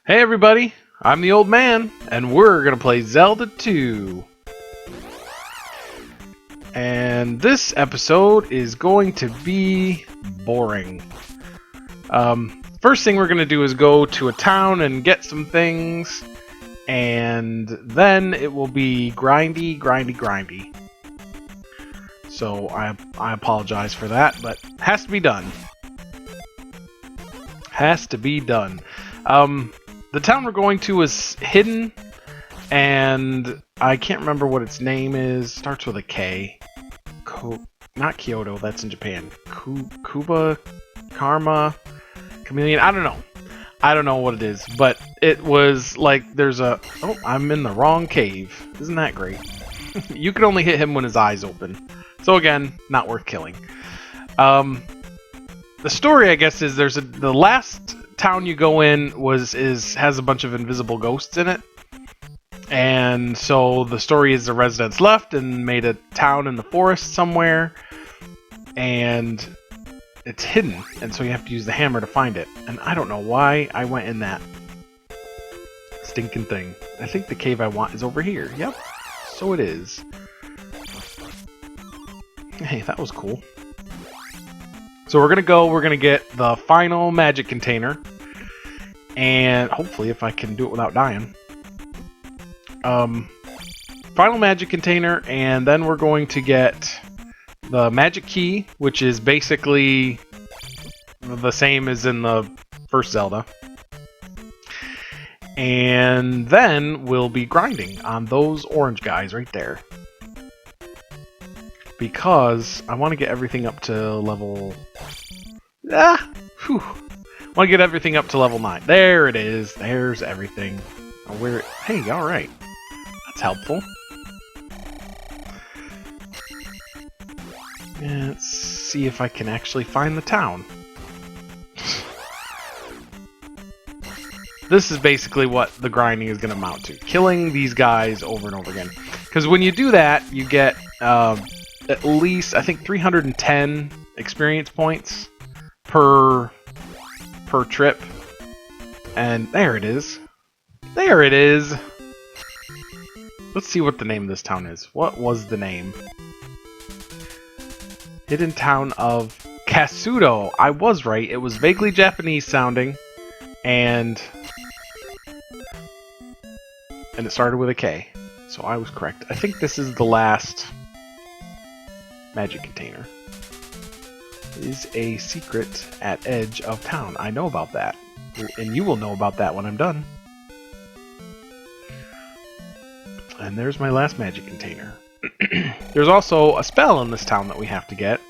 Hey everybody, I'm the old man, and we're gonna play Zelda 2. And this episode is going to be boring. First thing we're gonna do is go to a town and get some things, and then it will be grindy. So I apologize for that, but has to be done. Has to be done. The town we're going to is hidden, and I can't remember what its name is. Starts with a K. Not Kyoto, that's in Japan. Kuba? Karma? Chameleon? I don't know. I don't know what it is, but it was like there's a... Oh, I'm in the wrong cave. Isn't that great? You could only hit him when his eyes open. So again, not worth killing. The story, I guess, is the last town you go in has a bunch of invisible ghosts in it, and so the story is the residents left and made a town in the forest somewhere, and it's hidden, and so you have to use the hammer to find it. And I don't know why I went in that stinking thing. I think the cave I want is over here. Yep, so it is. Hey, that was cool. So we're gonna get the final magic container, and hopefully if I can do it without dying. Final magic container, and then we're going to get the magic key, which is basically the same as in the first Zelda. And then we'll be grinding on those orange guys right there, because I want to get everything up to level... I want to get everything up to level 9. There it is. There's everything. Oh, hey, alright. That's helpful. And let's see if I can actually find the town. This is basically what the grinding is going to amount to. Killing these guys over and over again. Because when you do that, you get... at least, I think, 310 experience points per trip. And there it is. There it is! Let's see what the name of this town is. What was the name? Hidden town of Kasuto. I was right. It was vaguely Japanese sounding. And it started with a K. So I was correct. I think this is the last... magic container. Is a secret at edge of town. I know about that. And you will know about that when I'm done. And there's my last magic container. There's also a spell in this town that we have to get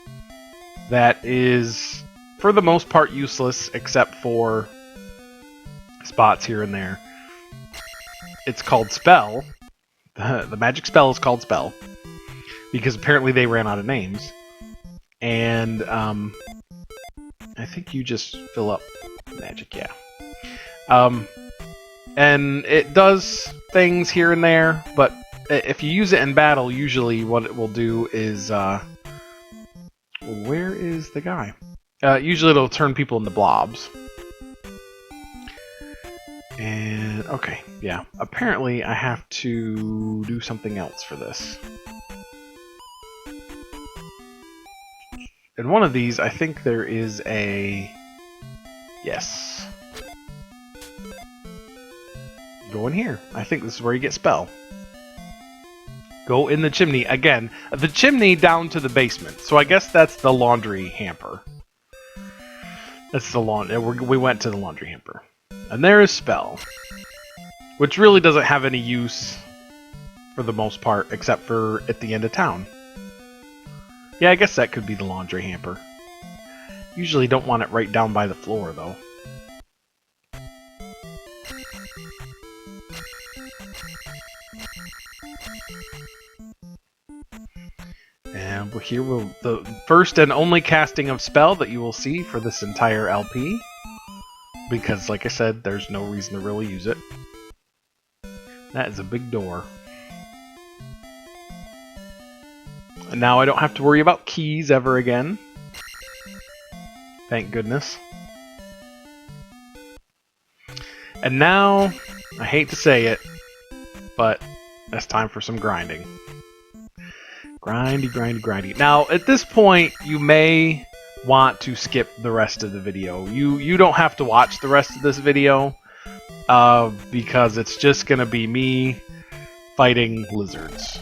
that is, for the most part, useless, except for spots here and there. It's called Spell. The magic spell is called Spell, because apparently they ran out of names. And I think you just fill up magic, yeah. And it does things here and there, but if you use it in battle, usually what it will do is... where is the guy? Usually it'll turn people into blobs. And, okay, yeah. Apparently I have to do something else for this. In one of these, I think there is a... Yes. Go in here. I think this is where you get Spell. Go in the chimney. Again, the chimney down to the basement. So I guess that's the laundry hamper. That's the we went to the laundry hamper. And there is Spell. Which really doesn't have any use for the most part, except for at the end of town. Yeah, I guess that could be the laundry hamper. Usually don't want it right down by the floor, though. And here the first and only casting of Spell that you will see for this entire LP. Because, like I said, there's no reason to really use it. That is a big door. And now I don't have to worry about keys ever again. Thank goodness. And now, I hate to say it, but it's time for some grinding. Grindy, grindy, grindy. Now, at this point, you may want to skip the rest of the video. You don't have to watch the rest of this video, because it's just going to be me fighting lizards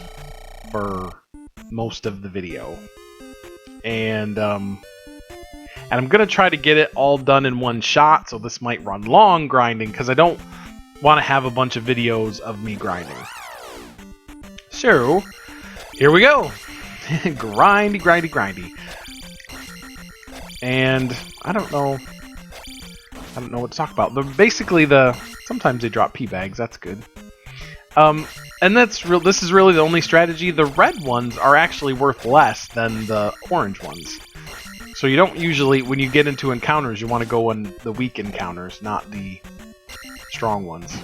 for most of the video. And I'm going to try to get it all done in one shot, so this might run long grinding, because I don't want to have a bunch of videos of me grinding. So, here we go! Grindy, grindy, grindy. And I don't know what to talk about. Basically, sometimes they drop pea bags, that's good. And this is really the only strategy. The red ones are actually worth less than the orange ones. So you don't usually, when you get into encounters, you want to go on the weak encounters, not the strong ones.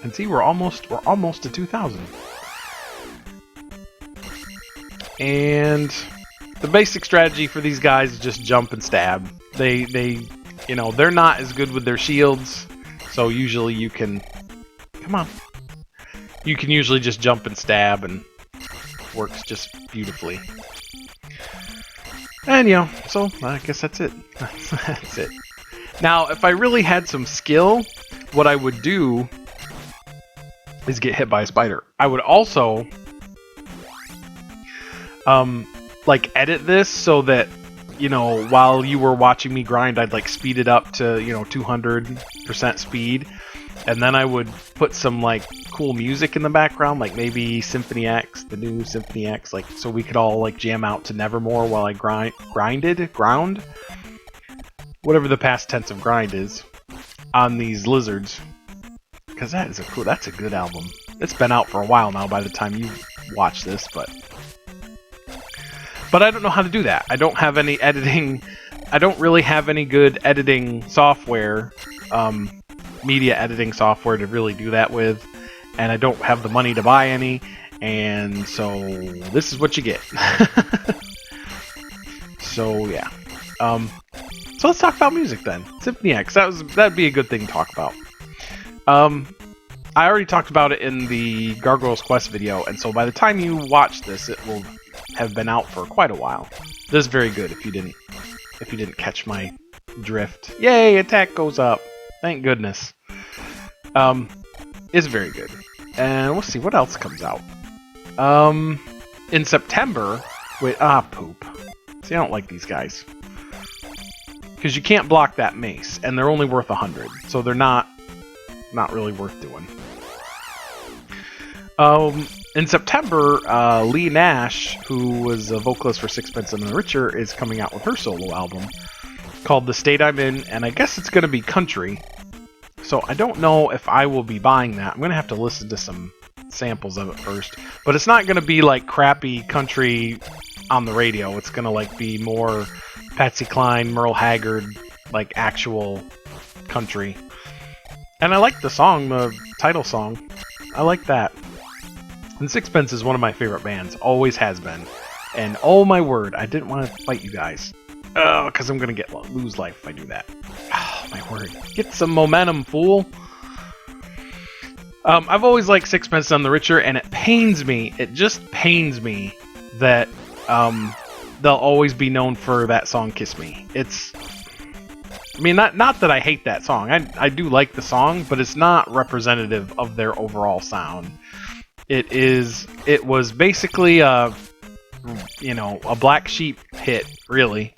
And see, we're almost to 2,000. And the basic strategy for these guys is just jump and stab. They're not as good with their shields, so usually you can, come on. You can usually just jump and stab, and it works just beautifully. And, so I guess that's it. That's it. Now, if I really had some skill, what I would do is get hit by a spider. I would also, edit this so that, while you were watching me grind, I'd, speed it up to, 200% speed. And then I would put some, cool music in the background, like maybe Symphony X, the new Symphony X, so we could all, jam out to Nevermore while I ground? Whatever the past tense of grind is, on these lizards. Because that's a good album. It's been out for a while now by the time you watch this, but I don't know how to do that. I don't have any editing, I don't really have any good editing software, media editing software to really do that with, and I don't have the money to buy any, and so this is what you get. So yeah, so let's talk about music then. Symphony X, that'd be a good thing to talk about. I already talked about it in the Gargoyles Quest video, and so by the time you watch this, it will have been out for quite a while. This is very good if you didn't catch my drift. Yay, attack goes up. Thank goodness. It's very good. And we'll see what else comes out. In September, poop. See, I don't like these guys. Because you can't block that mace, and they're only worth 100, so they're not really worth doing. In September, Lee Nash, who was a vocalist for Sixpence None the Richer, is coming out with her solo album called The State I'm In, and I guess it's going to be country. So I don't know if I will be buying that. I'm going to have to listen to some samples of it first. But it's not going to be like crappy country on the radio. It's going to be more Patsy Cline, Merle Haggard, actual country. And I like the song, the title song. I like that. And Sixpence is one of my favorite bands. Always has been. And oh my word, I didn't want to fight you guys. Because I'm going to lose life if I do that. Oh my word. Get some momentum, fool. I've always liked Sixpence None the Richer, and it pains me. It just pains me that they'll always be known for that song, Kiss Me. Not that I hate that song. I do like the song, but it's not representative of their overall sound. It was basically a Black Sheep hit, really.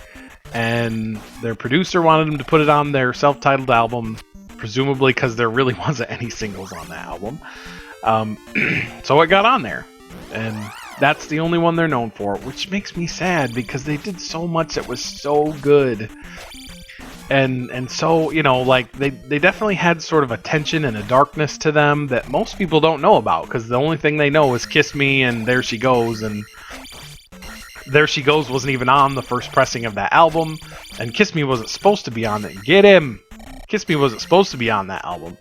And their producer wanted them to put it on their self-titled album, presumably because there really wasn't any singles on that album. So it got on there. And that's the only one they're known for, which makes me sad because they did so much that was so good. And so, they definitely had sort of a tension and a darkness to them that most people don't know about, because the only thing they know is Kiss Me and There She Goes, and There She Goes wasn't even on the first pressing of that album, and Kiss Me wasn't supposed to be on it. Get him! Kiss Me wasn't supposed to be on that album.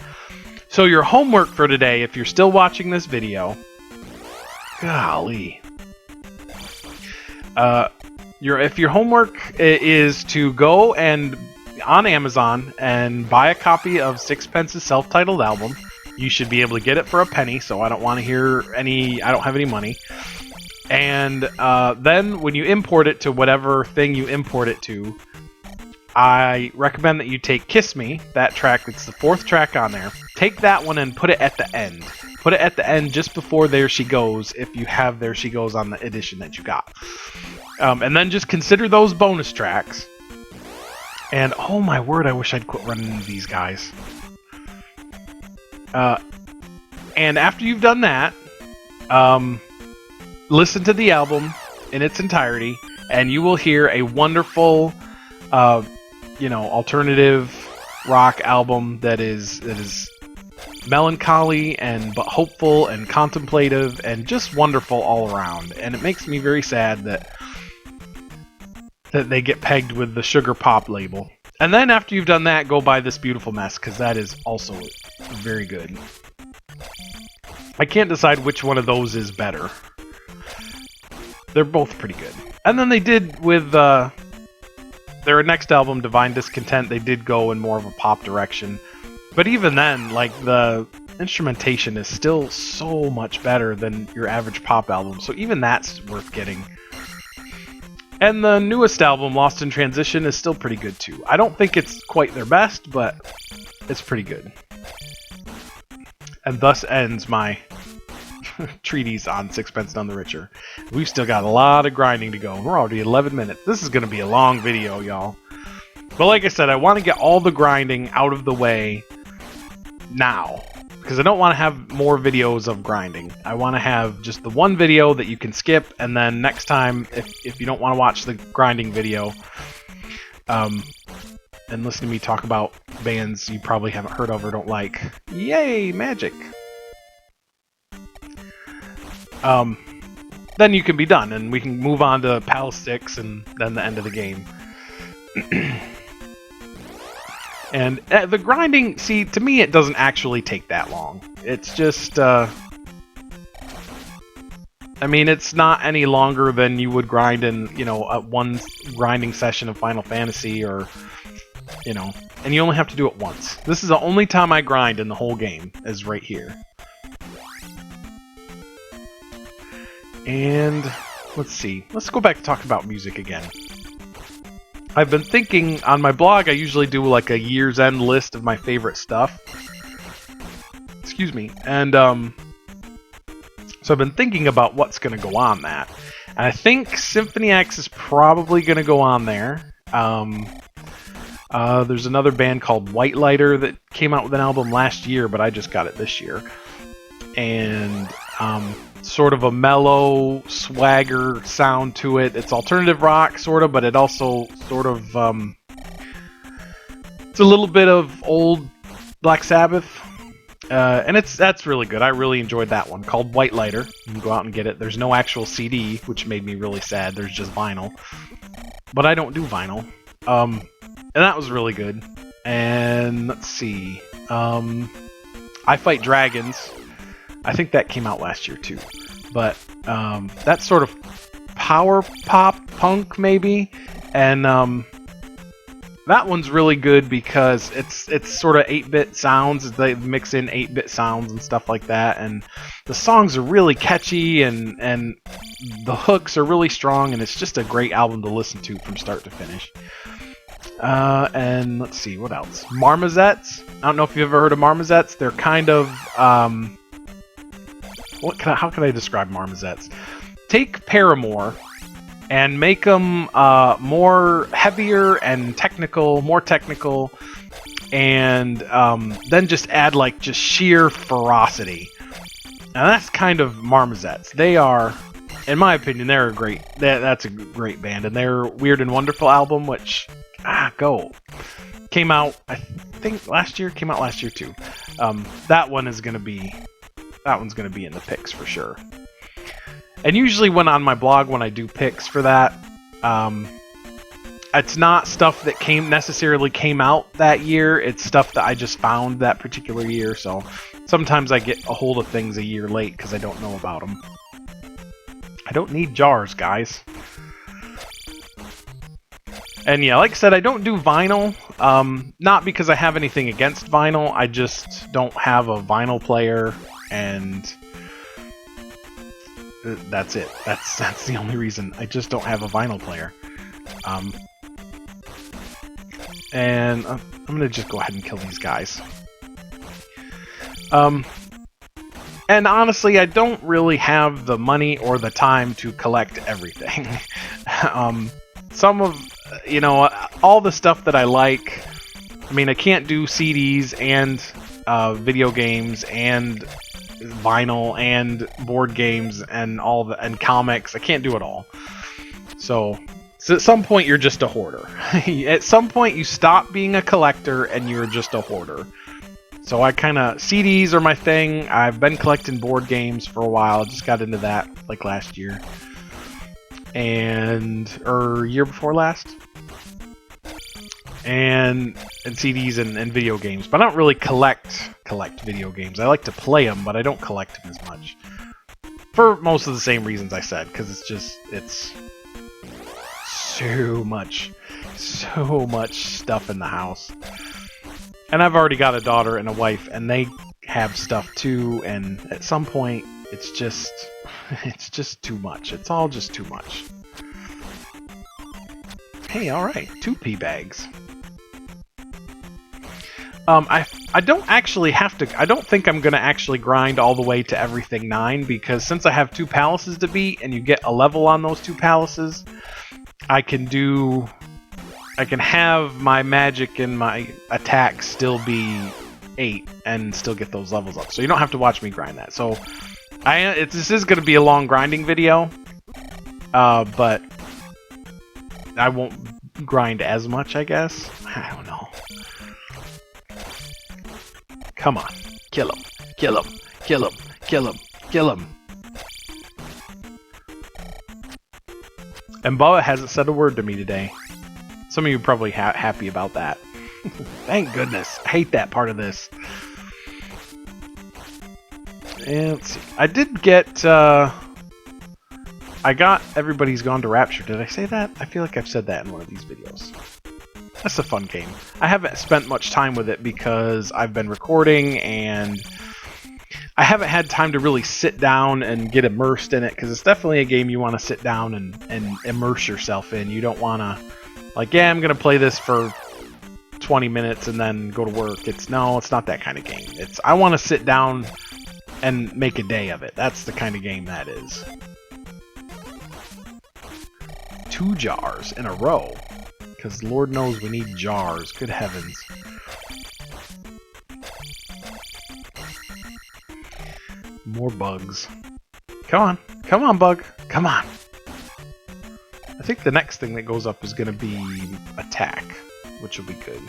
So your homework for today, if you're still watching this video, golly, if your homework is to go and on Amazon and buy a copy of Sixpence's self-titled album. You should be able to get it for a penny, so I don't want to hear any... I don't have any money. And then when you import it to whatever thing you import it to, I recommend that you take Kiss Me, that track, it's the 4th track on there. Take that one and put it at the end. Put it at the end just before There She Goes, if you have There She Goes on the edition that you got. And then just consider those bonus tracks. And oh my word, I wish I'd quit running into these guys. And after you've done that, listen to the album in its entirety, and you will hear a wonderful, alternative rock album that is melancholy but hopeful and contemplative and just wonderful all around. And it makes me very sad that they get pegged with the sugar pop label. And then after you've done that, go buy This Beautiful Mess, because that is also very good. I can't decide which one of those is better. They're both pretty good. And then they did with their next album, Divine Discontent, they did go in more of a pop direction. But even then, like, the instrumentation is still so much better than your average pop album, so even that's worth getting. And the newest album, Lost in Transition, is still pretty good too. I don't think it's quite their best, but it's pretty good. And thus ends my treatise on Sixpence None the Richer. We've still got a lot of grinding to go, and we're already 11 minutes. This is going to be a long video, y'all. But like I said, I want to get all the grinding out of the way now, because I don't want to have more videos of grinding. I want to have just the one video that you can skip, and then next time, if you don't want to watch the grinding video, and listen to me talk about bands you probably haven't heard of or don't like. Yay, magic! Then you can be done, and we can move on to Pal 6 and then the end of the game. And the grinding, see, to me it doesn't actually take that long. It's just, I mean, it's not any longer than you would grind in, one grinding session of Final Fantasy, or, and you only have to do it once. This is the only time I grind in the whole game, is right here. And let's see. Let's go back to talk about music again. I've been thinking, on my blog I usually do like a year's end list of my favorite stuff. Excuse me. And so I've been thinking about what's going to go on that. And I think Symphony X is probably going to go on there. There's another band called White Lighter that came out with an album last year, but I just got it this year. And sort of a mellow swagger sound to it. It's alternative rock, sort of, but it also sort of it's a little bit of old Black Sabbath, and that's really good. I really enjoyed that one, called White Lighter. You can go out and get it. There's no actual CD, which made me really sad. There's just vinyl, but I don't do vinyl, and that was really good. And let's see, I Fight Dragons. I think that came out last year too, but that's sort of power pop punk maybe, and that one's really good because it's sort of 8-bit sounds. They mix in 8-bit sounds and stuff like that, and the songs are really catchy, and the hooks are really strong, and it's just a great album to listen to from start to finish. And let's see, what else? Marmozets. I don't know if you've ever heard of Marmozets. They're kind of how can I describe Marmozets? Take Paramore and make them more heavier and more technical, and then just add like just sheer ferocity. And that's kind of Marmozets. They are, in my opinion, that's a great band, and their Weird and Wonderful album, which came out, I think last year. Came out last year too. That one's gonna be in the picks for sure. And usually when on my blog, when I do picks for that, it's not stuff that necessarily came out that year. It's stuff that I just found that particular year. So sometimes I get a hold of things a year late because I don't know about them. I don't need jars, guys. And yeah, like I said, I don't do vinyl. Not because I have anything against vinyl. I just don't have a vinyl player, and that's it. That's the only reason. I just don't have a vinyl player. And I'm gonna just go ahead and kill these guys. And honestly, I don't really have the money or the time to collect everything. Some of, all the stuff that I like, I mean, I can't do CDs and video games and vinyl and board games and and comics. I can't do it all. So at some point, you're just a hoarder. At some point, you stop being a collector and you're just a hoarder. So CDs are my thing. I've been collecting board games for a while. Just got into that like last year. Or year before last. And CDs and video games. But I don't really collect video games. I like to play them, but I don't collect them as much. For most of the same reasons I said. Because it's so much stuff in the house. And I've already got a daughter and a wife, and they have stuff too, and at some point, it's just too much. It's all just too much. Hey, alright, 2 pea bags. I don't actually have to, I don't think I'm going to actually grind all the way to everything 9, because since I have 2 palaces to beat, and you get a level on those 2 palaces, I can have my magic and my attack still be 8 and still get those levels up. So you don't have to watch me grind that. So this is going to be a long grinding video, but I won't grind as much, I guess. I don't know. Come on. Kill him. Kill him. Kill him. Kill him. Kill him. And Bubba hasn't said a word to me today. Some of you are probably happy about that. Thank goodness. I hate that part of this. And let's see. I did get... I got Everybody's Gone to Rapture. Did I say that? I feel like I've said that in one of these videos. That's a fun game. I haven't spent much time with it because I've been recording and I haven't had time to really sit down and get immersed in it, because it's definitely a game you want to sit down and immerse yourself in. You don't want to... Like, yeah, I'm going to play this for 20 minutes and then go to work. It's not that kind of game. I want to sit down and make a day of it. That's the kind of game that is. 2 jars in a row. Because Lord knows we need jars. Good heavens. More bugs. Come on. Come on, bug. Come on. I think the next thing that goes up is going to be attack, which will be good.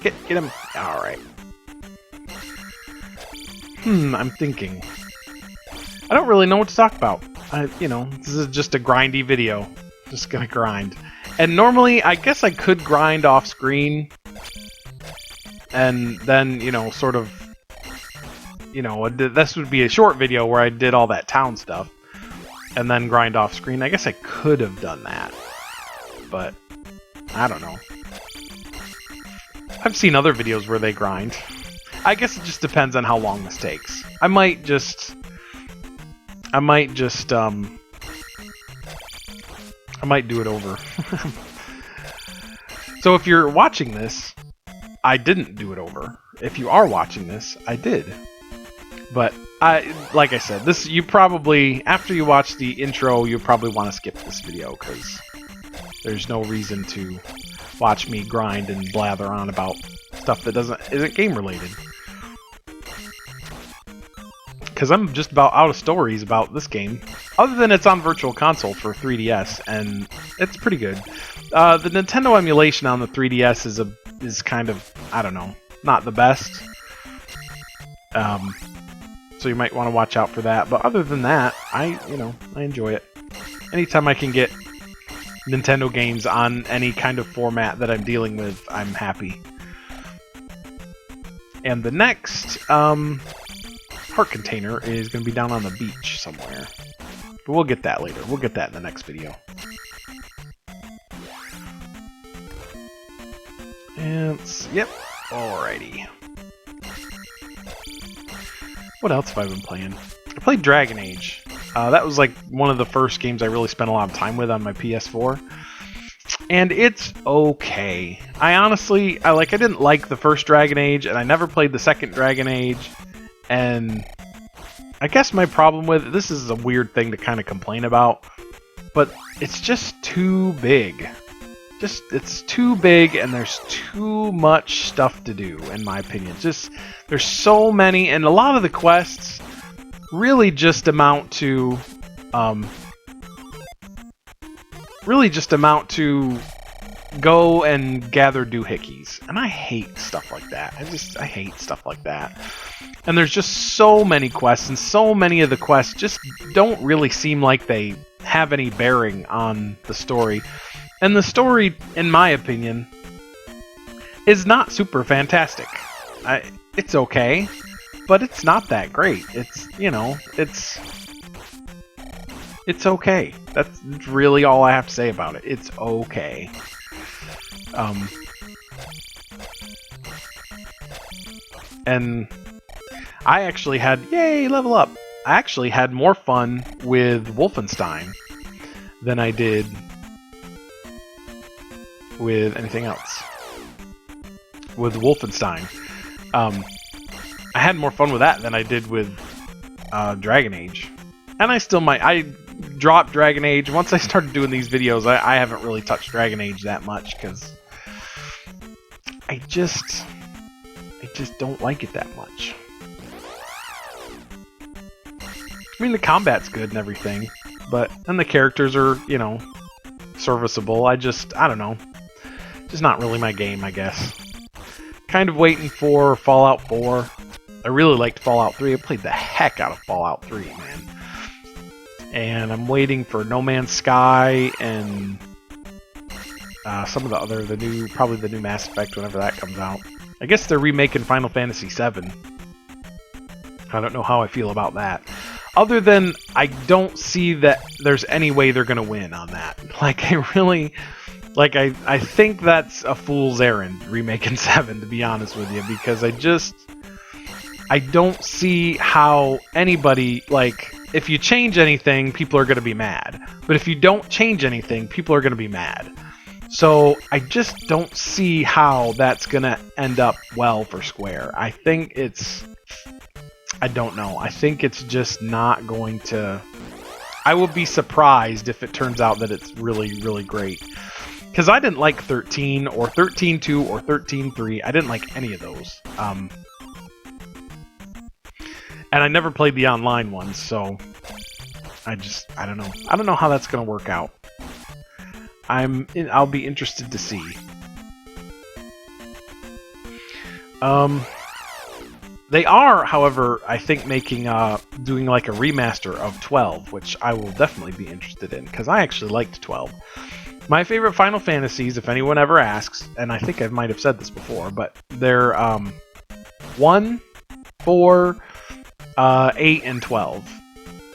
Get him. All right. I'm thinking. I don't really know what to talk about. This is just a grindy video. Just gonna grind. And normally, I guess I could grind off screen, and then sort of, this would be a short video where I did all that town stuff. And then grind off screen. I guess I could have done that. But, I don't know. I've seen other videos where they grind. I guess it just depends on how long this takes. I might just do it over. So if you're watching this, I didn't do it over. If you are watching this, I did. But like I said, you probably, after you watch the intro, you'll probably want to skip this video, because there's no reason to watch me grind and blather on about stuff that isn't game related. Because I'm just about out of stories about this game, other than it's on Virtual Console for 3DS, and it's pretty good. The Nintendo emulation on the 3DS is kind of, I don't know, not the best. So you might want to watch out for that. But other than that, I enjoy it. Anytime I can get Nintendo games on any kind of format that I'm dealing with, I'm happy. And the next heart container is going to be down on the beach somewhere. But we'll get that later. We'll get that in the next video. Yep. Alrighty. What else have I been playing? I played Dragon Age. That was like one of the first games I really spent a lot of time with on my PS4. And it's okay. I didn't like the first Dragon Age, and I never played the second Dragon Age. And I guess my problem with it, this is a weird thing to kind of complain about, but it's just too big. It's too big, and there's too much stuff to do, in my opinion. There's so many, and a lot of the quests really just amount to go and gather doohickeys, and I hate stuff like that. I hate stuff like that. And there's just so many quests, and so many of the quests just don't really seem like they have any bearing on the story. And the story, in my opinion, is not super fantastic. It's okay, but it's not that great. It's okay. That's really all I have to say about it. It's okay. And I actually had, yay, level up. I actually had more fun with Wolfenstein than I did with anything else. With Wolfenstein. I had more fun with that than I did with Dragon Age. And I still might. I dropped Dragon Age. Once I started doing these videos, I haven't really touched Dragon Age that much, because I just don't like it that much. I mean, the combat's good and everything, and the characters are, serviceable. I don't know. Just not really my game, I guess. Kind of waiting for Fallout 4. I really liked Fallout 3. I played the heck out of Fallout 3, man. And I'm waiting for No Man's Sky and some of probably the new Mass Effect whenever that comes out. I guess they're remaking Final Fantasy VII. I don't know how I feel about that. Other than I don't see that there's any way they're going to win on that. I think that's a fool's errand, remaking 7, to be honest with you, because I don't see how anybody, if you change anything, people are going to be mad. But if you don't change anything, people are going to be mad. So I just don't see how that's going to end up well for Square. I don't know. I think it's just not going to... I will be surprised if it turns out that it's really, really great. Because I didn't like 13, or 13.2, or 13.3. I didn't like any of those. And I never played the online ones, so... I don't know. I don't know how that's going to work out. I'll be interested to see. They are, however, I think doing like a remaster of 12, which I will definitely be interested in, because I actually liked 12. My favorite Final Fantasies, if anyone ever asks, and I think I might have said this before, but they're 1, 4, 8, and 12.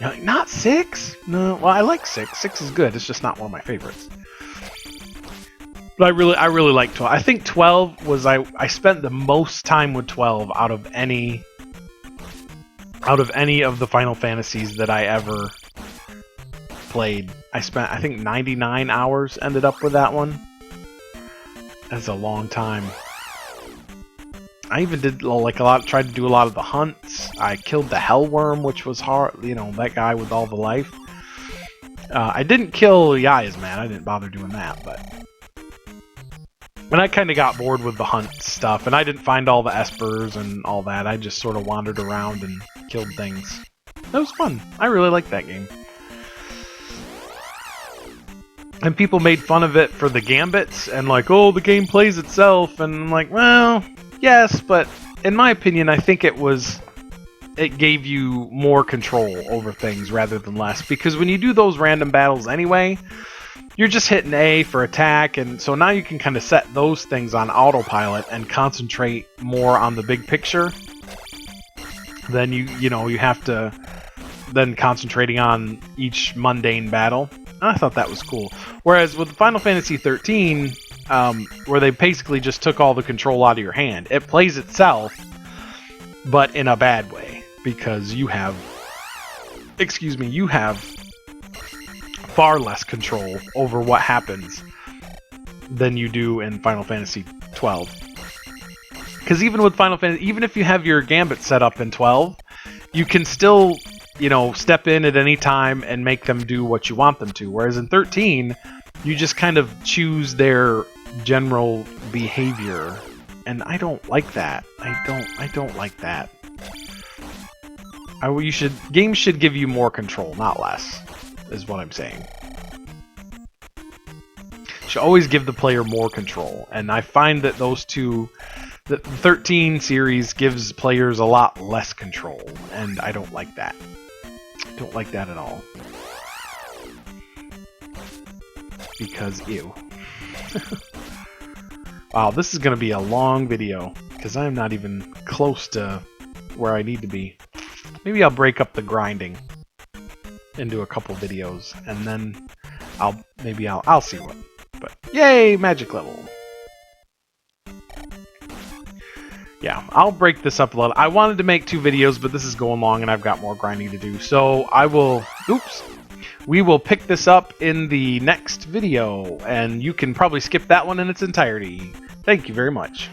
You're like, not 6? No, well, I like 6. 6 is good. It's just not one of my favorites. But I really like 12. I think 12 was I spent the most time with 12 out of any of the Final Fantasies that I ever played. I spent, I think, 99 hours ended up with that one. That's a long time. I even did tried to do a lot of the hunts. I killed the Hellworm, which was hard, that guy with all the life. I didn't kill Yaya's man. I didn't bother doing that, but... And I kind of got bored with the hunt stuff, and I didn't find all the espers and all that. I just sort of wandered around and killed things. That was fun. I really liked that game. And people made fun of it for the gambits, and oh, the game plays itself, and I'm like, well, yes, but in my opinion, I think it gave you more control over things rather than less, because when you do those random battles anyway, you're just hitting A for attack, and so now you can kind of set those things on autopilot and concentrate more on the big picture. Then you have to then concentrating on each mundane battle. I thought that was cool. Whereas with Final Fantasy 13, where they basically just took all the control out of your hand. It plays itself, but in a bad way, because you have, you have far less control over what happens than you do in Final Fantasy 12. Because even with Final Fantasy, even if you have your gambit set up in 12, you can still, step in at any time and make them do what you want them to. Whereas in 13, you just kind of choose their general behavior, and I don't like that. I don't like that. Games should give you more control, not less, is what I'm saying. Should always give the player more control, and I find that those two, the 13 series gives players a lot less control, and I don't like that. I don't like that at all. Because, ew. Wow, this is going to be a long video, because I'm not even close to where I need to be. Maybe I'll break up the grinding into a couple videos, and then I'll see what. But yay, magic level. Yeah, I'll break this up a little. I wanted to make 2 videos, but this is going long and I've got more grinding to do. So we will pick this up in the next video, and you can probably skip that one in its entirety. Thank you very much.